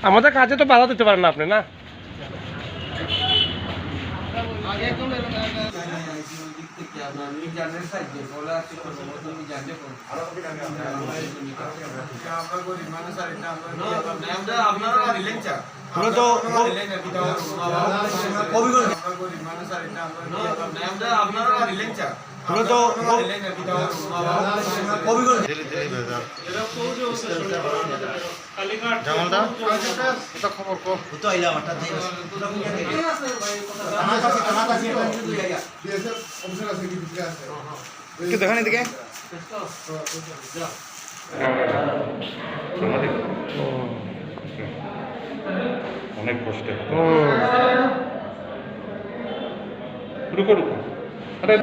আমাদের কাজে তো বাধা দিতে পারেন না আপনি, না? খবর দেখান এদিকে। অনেক কষ্ট। রুকো রুকো। আরে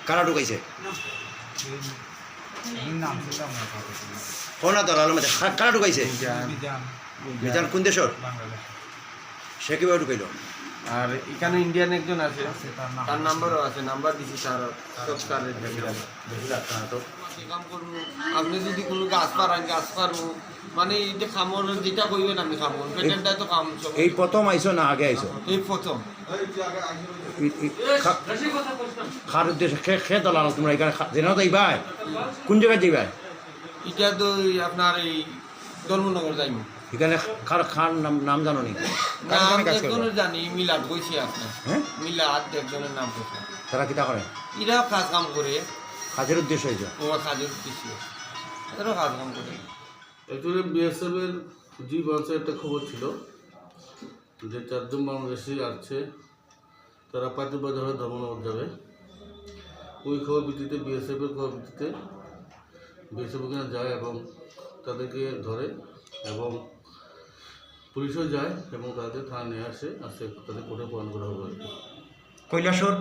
কারা ঢুকাইছে কোনা দলালের মধ্যে কারা ঢুকাইছে? মিজান কোন দেশের? সে কিভাবে ঢুকাইল? আর এখানে ইন্ডিয়ান একজন আছে, তার নাম্বারও আছে, নাম্বার দিছি তার কাম করবো। আপনি যদি কোনো গাছ পারেন গাছ পারবো, মানে এটা খামর যেটা কইবেন আমি খামো, পেটেন্টটা তো কাম। এই প্রথম আইসো না আগে আইসো? এই প্রথম। খার উদ্দেশ্যে খে দলাল তোমরা এখানে জেনে যাইবাই? কোন জায়গায় যাইবাই? এটা তো আপনার এই ধর্মনগর যাইব। এখানে খার খার নাম জানো নি? নাম একজনের জানি, মিলাদ কইছি আপনার। হ্যাঁ, মিলাদ একজনের নাম কইছি। তারা কিতা করে? এরা কাজ কাম করে। কাজের উদ্দেশ্য হয়েছে? ও কাজের উদ্দেশ্য এরাও কাজ কাম করে। অ্যাকচুয়ালি বিএসএফের জি ব্রাঞ্চের একটা খবর ছিল যে 4 জন বাংলাদেশি আসছে, তারা পাতিবাজার হয়ে ধর্মনগর যাবে। ওই খবর ভিত্তিতে বিএসএফের খবর ভিত্তিতে বিএসএফ ওখানে যায় এবং তাদেরকে ধরে এবং পুলিশও যায় এবং তাদের থানা নিয়ে আসে তাদের কোর্টে প্রদান করা হবে। কৈলাসর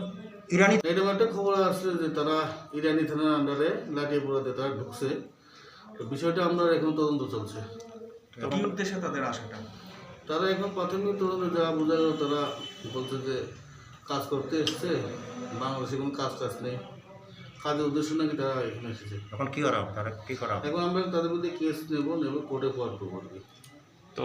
ইরানি এরকম একটা খবর আসছে যে তারা ইরানি থানার আন্ডারে লাঠিয়াপুরাতে তারা ঢুকছে। তো বিষয়টা আমরা এখন তদন্ত চলছে। কি উদ্দেশ্যে তাদের আসাটা? তারা এখন প্রাথমিক তদন্তে যা বোঝা গেল, তারা বলছে যে কাজ করতে এসছে, বাংলাদেশে কোনো কাজ নেই, কাজের উদ্দেশ্য নাকি তারা এখানে এসেছে। এখন কি করা? তারা কি করা? এখন আমরা তাদের মধ্যে কেস নেব কোর্টে ফরওয়ার্ড করবো আর কি। তো